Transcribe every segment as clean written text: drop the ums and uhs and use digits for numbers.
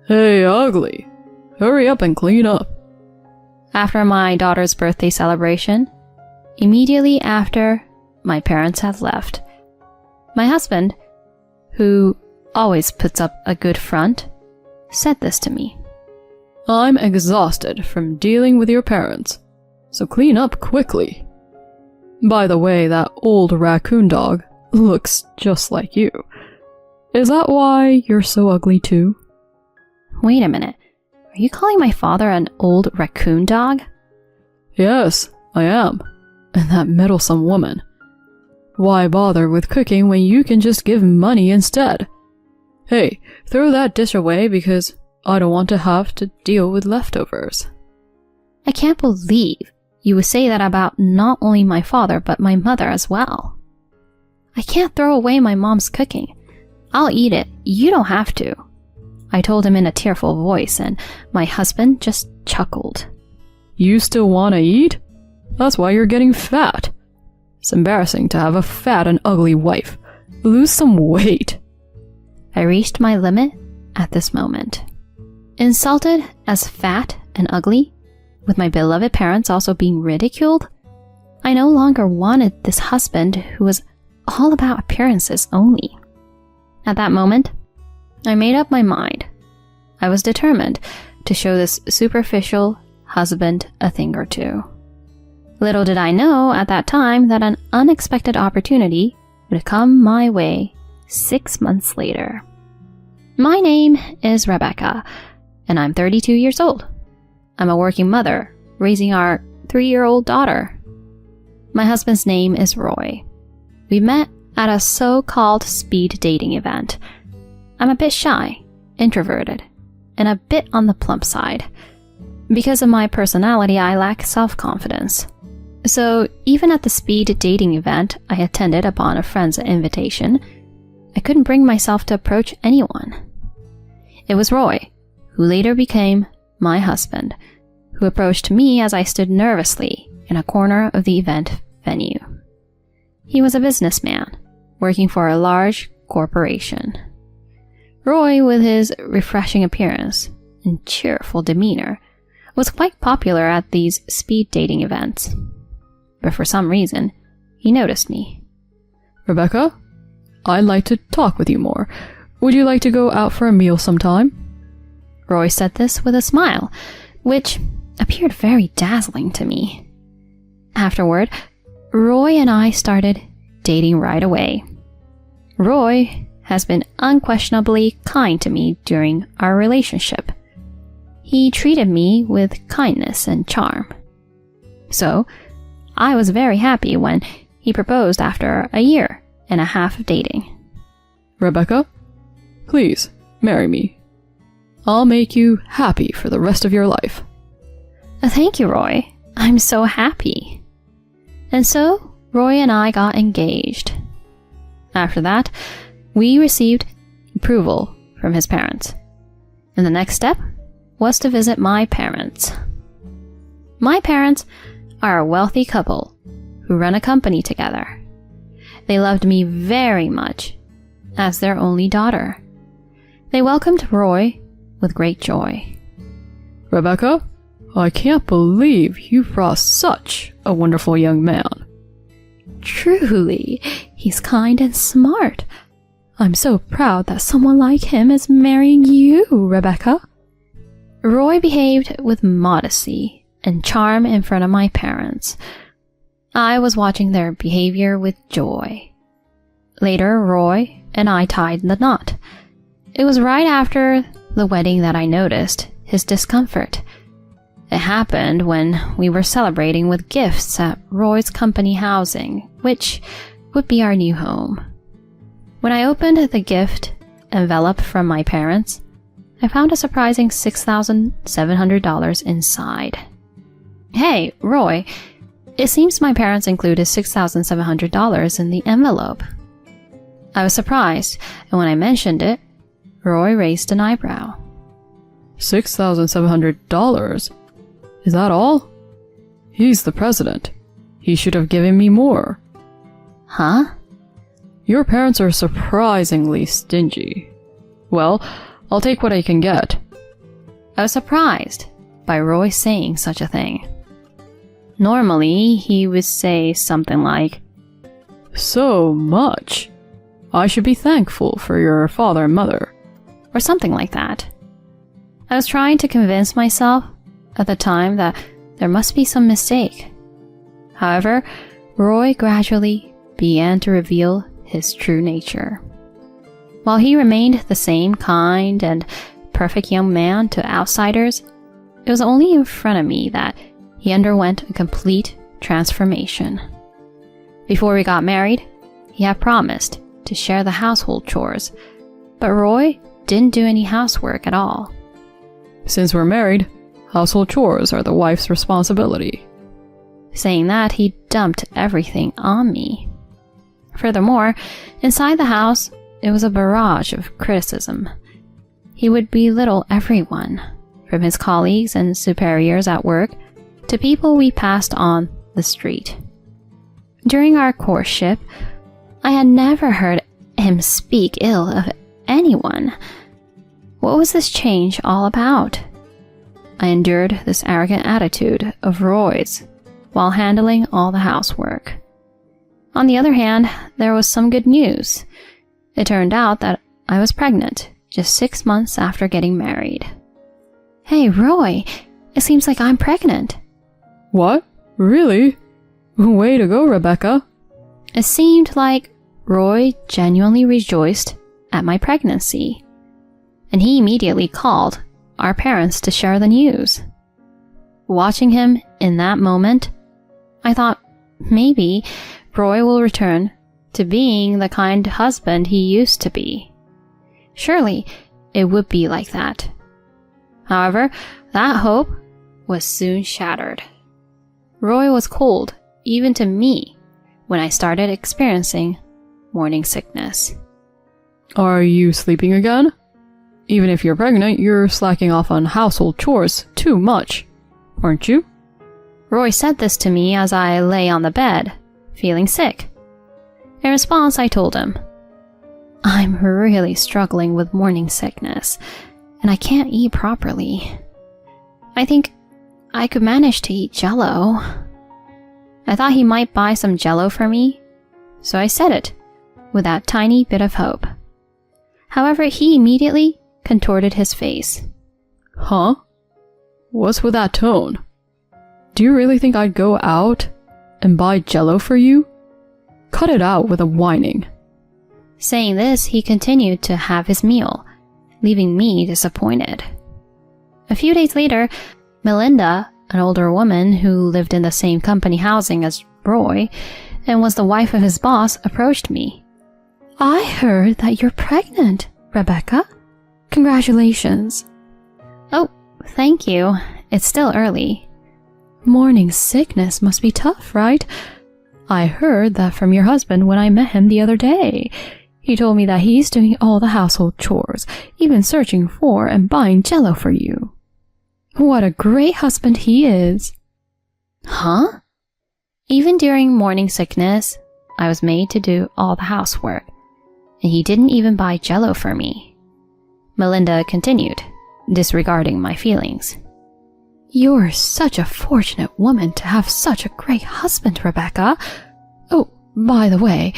Hey, ugly. Hurry up and clean up. After my daughter's birthday celebration, immediately after my parents had left, my husband, who always puts up a good front, said this to me. I'm exhausted from dealing with your parents, so clean up quickly. By the way, that old raccoon dog looks just like you. Is that why you're so ugly too? Wait a minute. Are you calling my father an old raccoon dog? Yes, I am. And that meddlesome woman. Why bother with cooking when you can just give money instead? Hey, throw that dish away because I don't want to have to deal with leftovers. I can't believe you would say that about not only my father but my mother as well. I can't throw away my mom's cooking. I'll eat it. You don't have to. I told him in a tearful voice, and my husband just chuckled. You still want to eat? That's why you're getting fat. It's embarrassing to have a fat and ugly wife. Lose some weight. I reached my limit at this moment. Insulted as fat and ugly, with my beloved parents also being ridiculed, I no longer wanted this husband who was all about appearances only. At that moment, I made up my mind. I was determined to show this superficial husband a thing or two. Little did I know at that time that an unexpected opportunity would come my way 6 months later. My name is Rebecca, and I'm 32 years old. I'm a working mother, raising our 3-year-old daughter. My husband's name is Roy. We met at a so-called speed dating event. I'm a bit shy, introverted, and a bit on the plump side. Because of my personality, I lack self-confidence. So even at the speed dating event I attended upon a friend's invitation, I couldn't bring myself to approach anyone. It was Roy, who later became my husband, who approached me as I stood nervously in a corner of the event venue. He was a businessman, working for a large corporation. Roy, with his refreshing appearance and cheerful demeanor, was quite popular at these speed dating events. But for some reason, he noticed me. Rebecca, I'd like to talk with you more. Would you like to go out for a meal sometime? Roy said this with a smile, which appeared very dazzling to me. Afterward, Roy and I started dating right away. Roy has been unquestionably kind to me during our relationship. He treated me with kindness and charm. So, I was very happy when he proposed after a year and a half of dating. Rebecca, please marry me. I'll make you happy for the rest of your life. Thank you, Roy. I'm so happy. And so, Roy and I got engaged. After that, we received approval from his parents. And the next step was to visit my parents. My parents are a wealthy couple who run a company together. They loved me very much as their only daughter. They welcomed Roy with great joy. Rebecca, I can't believe you brought such a wonderful young man. Truly, he's kind and smart. I'm so proud that someone like him is marrying you, Rebecca. Roy behaved with modesty and charm in front of my parents. I was watching their behavior with joy. Later, Roy and I tied the knot. It was right after the wedding that I noticed his discomfort. It happened when we were celebrating with gifts at Roy's company housing, which would be our new home. When I opened the gift envelope from my parents, I found a surprising $6,700 inside. Hey, Roy, it seems my parents included $6,700 in the envelope. I was surprised, and when I mentioned it, Roy raised an eyebrow. $6,700? Is that all? He's the president. He should have given me more. Huh? Your parents are surprisingly stingy. Well, I'll take what I can get. I was surprised by Roy saying such a thing. Normally, he would say something like, "So much. I should be thankful for your father and mother," or something like that. I was trying to convince myself at the time that there must be some mistake. However, Roy gradually began to reveal his true nature. While he remained the same kind and perfect young man to outsiders, it was only in front of me that he underwent a complete transformation. Before we got married, he had promised to share the household chores, but Roy didn't do any housework at all. "Since we're married, household chores are the wife's responsibility." Saying that, he dumped everything on me. Furthermore, inside the house, it was a barrage of criticism. He would belittle everyone, from his colleagues and superiors at work to people we passed on the street. During our courtship, I had never heard him speak ill of anyone. What was this change all about? I endured this arrogant attitude of Roy's while handling all the housework. On the other hand, there was some good news. It turned out that I was pregnant just 6 months after getting married. "Hey, Roy, it seems like I'm pregnant." "What? Really? Way to go, Rebecca." It seemed like Roy genuinely rejoiced at my pregnancy, and he immediately called our parents to share the news. Watching him in that moment, I thought maybe Roy will return to being the kind husband he used to be. Surely it would be like that. However, that hope was soon shattered. Roy was cold even to me when I started experiencing morning sickness. "Are you sleeping again? Even if you're pregnant, you're slacking off on household chores too much, aren't you?" Roy said this to me as I lay on the bed, feeling sick. In response, I told him, "I'm really struggling with morning sickness, and I can't eat properly. I think I could manage to eat Jell-O." I thought he might buy some Jell-O for me, so I said it with that tiny bit of hope. However, he immediately contorted his face. "Huh? What's with that tone? Do you really think I'd go out and buy Jell-O for you? Cut it out with the whining." Saying this, he continued to have his meal, leaving me disappointed. A few days later, Melinda, an older woman who lived in the same company housing as Roy and was the wife of his boss, approached me. "I heard that you're pregnant, Rebecca. Congratulations." "Oh, thank you. It's still early." "Morning sickness must be tough, right? I heard that from your husband when I met him the other day. He told me that he's doing all the household chores, even searching for and buying Jell-O for you. What a great husband he is." Huh? Even during morning sickness, I was made to do all the housework, and he didn't even buy Jell-O for me. Melinda continued, disregarding my feelings. "You're such a fortunate woman to have such a great husband, Rebecca. Oh, by the way,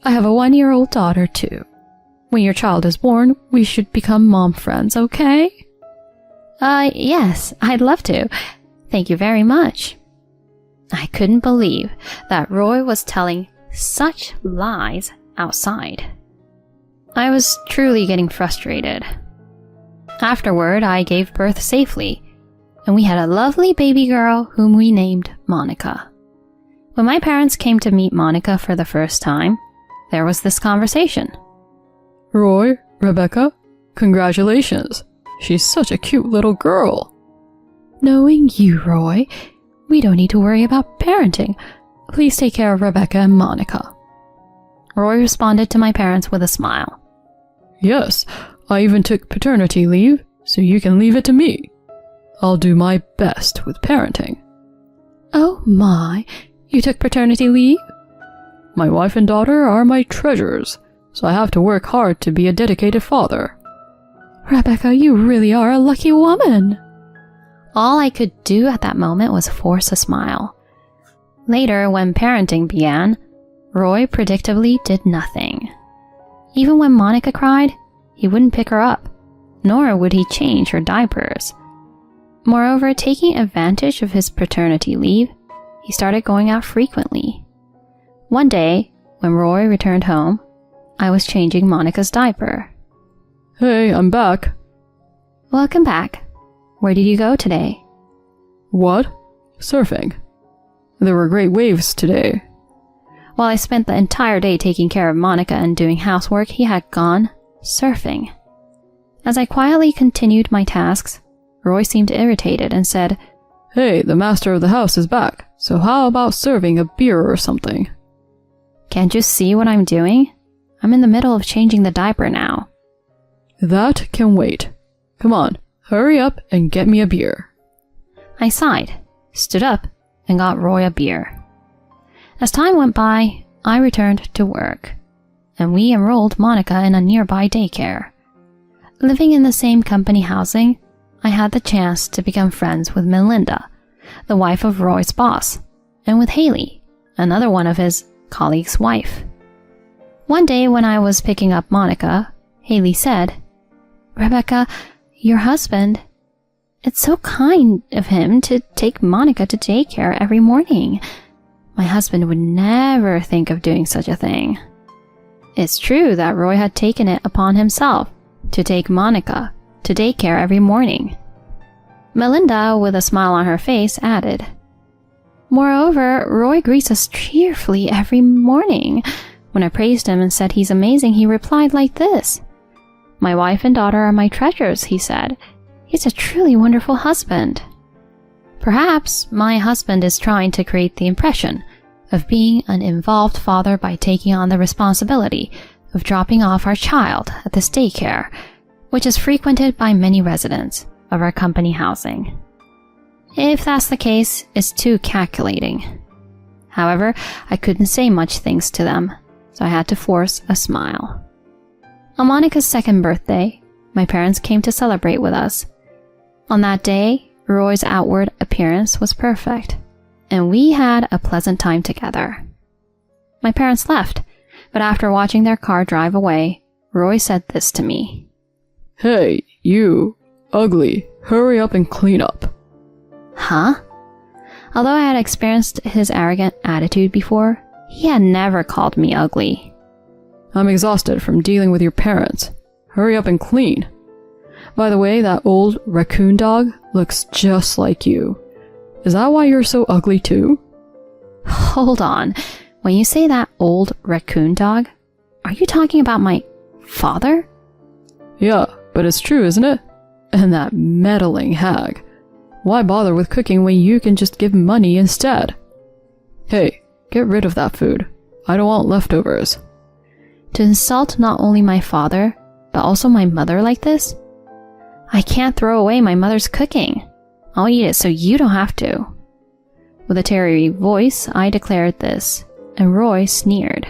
I have a 1-year-old daughter too. When your child is born, we should become mom friends, okay?" Yes, I'd love to. Thank you very much." I couldn't believe that Roy was telling such lies outside. I was truly getting frustrated. Afterward, I gave birth safely, and we had a lovely baby girl whom we named Monica. When my parents came to meet Monica for the first time, there was this conversation. "Roy, Rebecca, congratulations. She's such a cute little girl." "Knowing you, Roy, we don't need to worry about parenting. Please take care of Rebecca and Monica." Roy responded to my parents with a smile. "Yes, I even took paternity leave, so you can leave it to me. I'll do my best with parenting." "Oh my, you took paternity leave?" "My wife and daughter are my treasures, so I have to work hard to be a dedicated father." Rebecca, you really are a lucky woman. All I could do at that moment was force a smile. Later, when parenting began, Roy predictably did nothing. Even when Monica cried, he wouldn't pick her up, nor would he change her diapers. Moreover, taking advantage of his paternity leave, he started going out frequently. One day, when Roy returned home, I was changing Monica's diaper. Hey, I'm back. Welcome back. Where did you go today? What? Surfing. There were great waves today. While I spent the entire day taking care of Monica and doing housework, he had gone surfing. As I quietly continued my tasks, Roy seemed irritated and said, Hey, the master of the house is back, so how about serving a beer or something? Can't you see what I'm doing? I'm in the middle of changing the diaper now. That can wait. Come on, hurry up and get me a beer. I sighed, stood up, and got Roy a beer. As time went by, I returned to work, and we enrolled Monica in a nearby daycare. Living in the same company housing, I had the chance to become friends with Melinda, the wife of Roy's boss, and with Haley, another one of his colleague's wife. One day when I was picking up Monica, Haley said, Rebecca, your husband, it's so kind of him to take Monica to daycare every morning. My husband would never think of doing such a thing. It's true that Roy had taken it upon himself to take Monica to daycare every morning. Melinda, with a smile on her face, added, Moreover, Roy greets us cheerfully every morning. When I praised him and said he's amazing, he replied like this. My wife and daughter are my treasures, he said. He's a truly wonderful husband. Perhaps my husband is trying to create the impression of being an involved father by taking on the responsibility of dropping off our child at this daycare, which is frequented by many residents of our company housing. If that's the case, it's too calculating. However, I couldn't say much thanks to them, so I had to force a smile. On Monica's second birthday, my parents came to celebrate with us. On that day, Roy's outward appearance was perfect, and we had a pleasant time together. My parents left, but after watching their car drive away, Roy said this to me. Hey, you, ugly, hurry up and clean up. Huh? Although I had experienced his arrogant attitude before, he had never called me ugly. I'm exhausted from dealing with your parents. Hurry up and clean. By the way, that old raccoon dog looks just like you. Is that why you're so ugly too? Hold on. When you say that old raccoon dog, are you talking about my father? Yeah, but it's true, isn't it? And that meddling hag. Why bother with cooking when you can just give money instead? Hey, get rid of that food. I don't want leftovers. To insult not only my father, but also my mother like this? I can't throw away my mother's cooking. I'll eat it so you don't have to. With a teary voice, I declared this, and Roy sneered.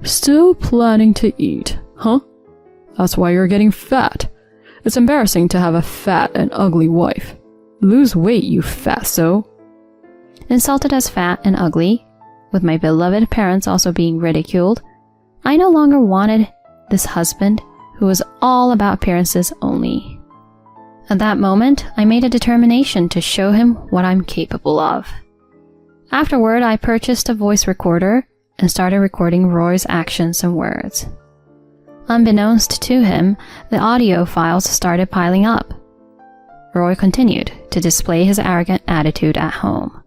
Still planning to eat, huh? That's why you're getting fat. It's embarrassing to have a fat and ugly wife. Lose weight, you fatso. Insulted as fat and ugly, with my beloved parents also being ridiculed, I no longer wanted this husband who was all about appearances only. At that moment, I made a determination to show him what I'm capable of. Afterward, I purchased a voice recorder and started recording Roy's actions and words. Unbeknownst to him, the audio files started piling up. Roy continued to display his arrogant attitude at home.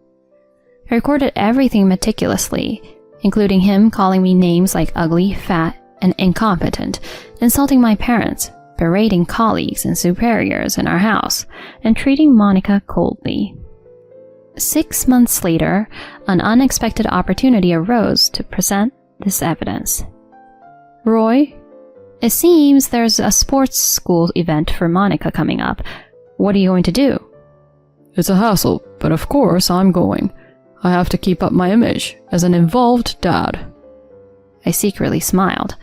I recorded everything meticulously, including him calling me names like ugly, fat, and incompetent, insulting my parents, berating colleagues and superiors in our house, and treating Monica coldly. 6 months later, an unexpected opportunity arose to present this evidence. Roy, it seems there's a sports school event for Monica coming up. What are you going to do? It's a hassle, but of course I'm going. I have to keep up my image as an involved dad. I secretly smiled.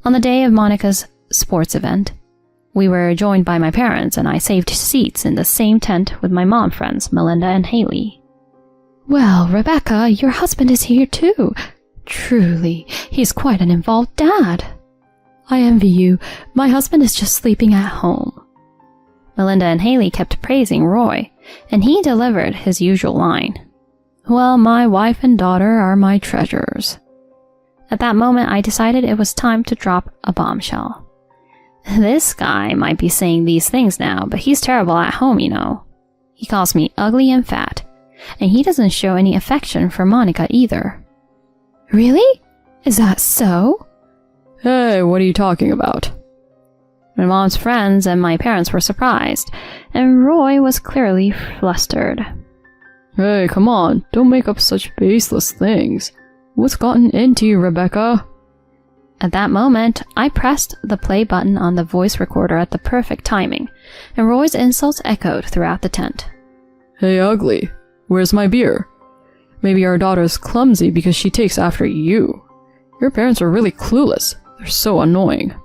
On the day of Monica's sports event, we were joined by my parents, and I saved seats in the same tent with my mom friends, Melinda and Haley. Well, Rebecca, your husband is here too. Truly, he's quite an involved dad. I envy you. My husband is just sleeping at home. Melinda and Haley kept praising Roy, and he delivered his usual line. Well, my wife and daughter are my treasures. At that moment, I decided it was time to drop a bombshell. This guy might be saying these things now, but he's terrible at home, you know. He calls me ugly and fat, and he doesn't show any affection for Monica either. Really? Is that so? Hey, what are you talking about? My mom's friends and my parents were surprised, and Roy was clearly flustered. Hey, come on, don't make up such baseless things. What's gotten into you, Rebecca? At that moment, I pressed the play button on the voice recorder at the perfect timing, and Roy's insults echoed throughout the tent. Hey, ugly, where's my beer? Maybe our daughter's clumsy because she takes after you. Your parents are really clueless. They're so annoying.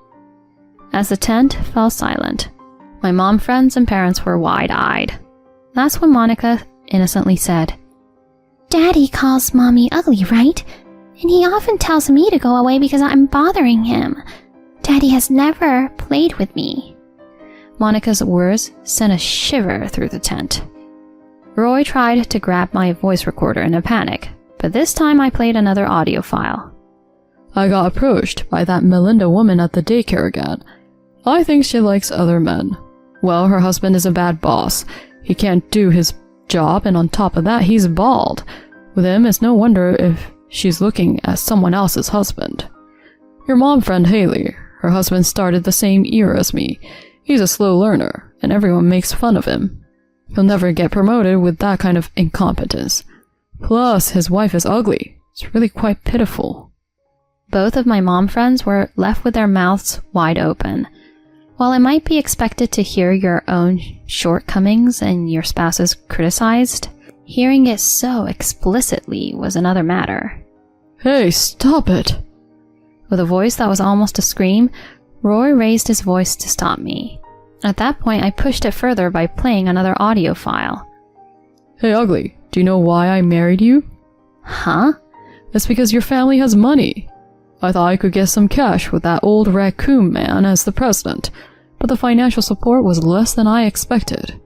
As the tent fell silent, my mom friends and parents were wide-eyed. That's when Monica innocently said, "Daddy calls Mommy ugly, right? And he often tells me to go away because I'm bothering him. Daddy has never played with me." Monica's words sent a shiver through the tent. Roy tried to grab my voice recorder in a panic, but this time I played another audio file. I got approached by that Melinda woman at the daycare again. I think she likes other men. Well, her husband is a bad boss. He can't do his job, and on top of that, he's bald. With him, it's no wonder if she's looking at someone else's husband. Your mom friend Haley, her husband started the same year as me. He's a slow learner, and everyone makes fun of him. He'll never get promoted with that kind of incompetence. Plus, his wife is ugly. It's really quite pitiful. Both of my mom friends were left with their mouths wide open. While it might be expected to hear your own shortcomings and your spouse's criticized, hearing it so explicitly was another matter. Hey, stop it! With a voice that was almost a scream, Roy raised his voice to stop me. At that point, I pushed it further by playing another audio file. Hey, ugly, do you know why I married you? Huh? It's because your family has money. I thought I could get some cash with that old raccoon man as the president, but the financial support was less than I expected.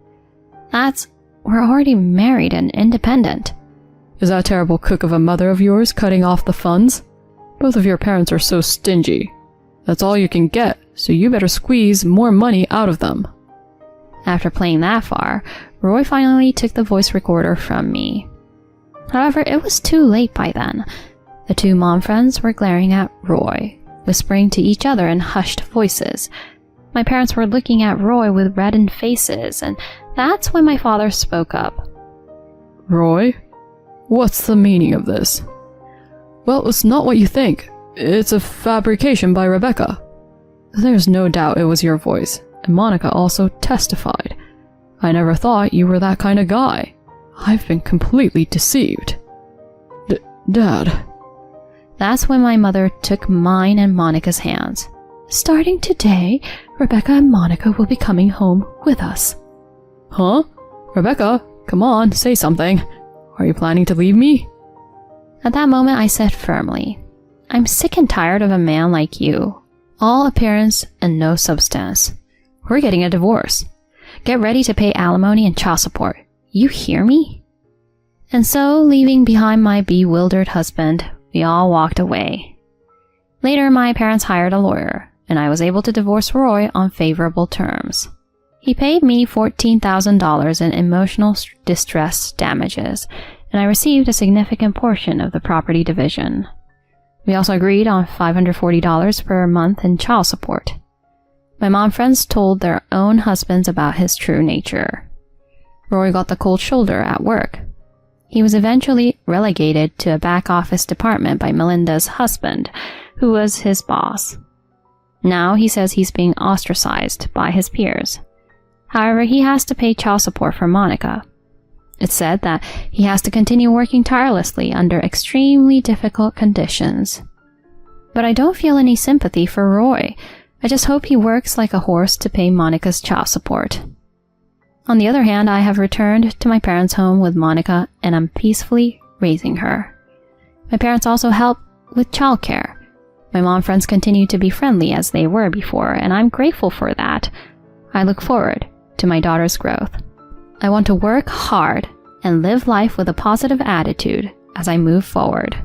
We're already married and independent. Is that terrible cook of a mother of yours cutting off the funds? Both of your parents are so stingy. That's all you can get, so you better squeeze more money out of them. After playing that far, Roy finally took the voice recorder from me. However, it was too late by then. The two mom friends were glaring at Roy, whispering to each other in hushed voices. My parents were looking at Roy with reddened faces, and that's when my father spoke up. Roy, what's the meaning of this? Well, it's not what you think. It's a fabrication by Rebecca. There's no doubt it was your voice, and Monica also testified. I never thought you were that kind of guy. I've been completely deceived. Dad. That's when my mother took mine and Monica's hands. Starting today, Rebecca and Monica will be coming home with us. Huh? Rebecca, come on, say something. Are you planning to leave me? At that moment, I said firmly, "I'm sick and tired of a man like you. All appearance and no substance. We're getting a divorce. Get ready to pay alimony and child support. You hear me?" And so, leaving behind my bewildered husband, we all walked away. Later, my parents hired a lawyer, and I was able to divorce Roy on favorable terms. He paid me $14,000 in emotional distress damages, and I received a significant portion of the property division. We also agreed on $540 per month in child support. My mom friends told their own husbands about his true nature. Roy got the cold shoulder at work. He was eventually relegated to a back office department by Melinda's husband, who was his boss. Now he says he's being ostracized by his peers. However, he has to pay child support for Monica. It's said that he has to continue working tirelessly under extremely difficult conditions. But I don't feel any sympathy for Roy. I just hope he works like a horse to pay Monica's child support. On the other hand, I have returned to my parents' home with Monica and I'm peacefully raising her. My parents also help with childcare. My mom friends continue to be friendly as they were before, and I'm grateful for that. I look forward to my daughter's growth. I want to work hard and live life with a positive attitude as I move forward.